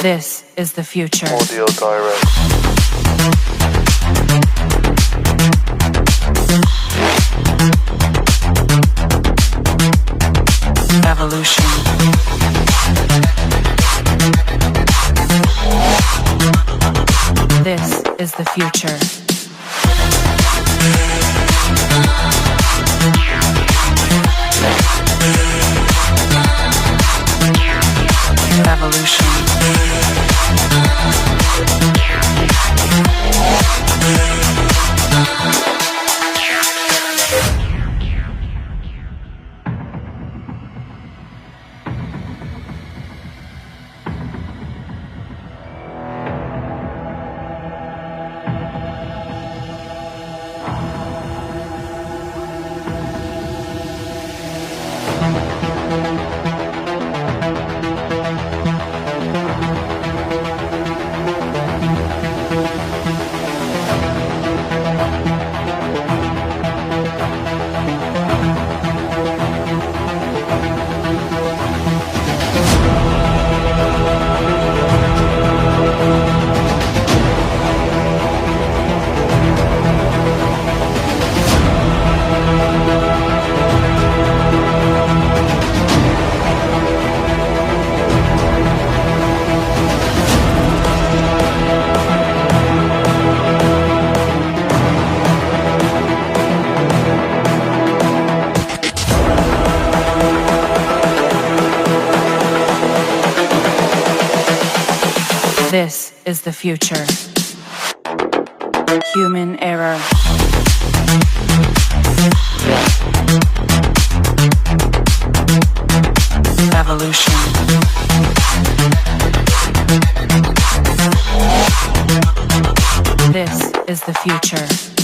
This is the future. Audio Direct. Evolution. This is the future. Evolution. This is the future. Human error. Evolution. This is the future.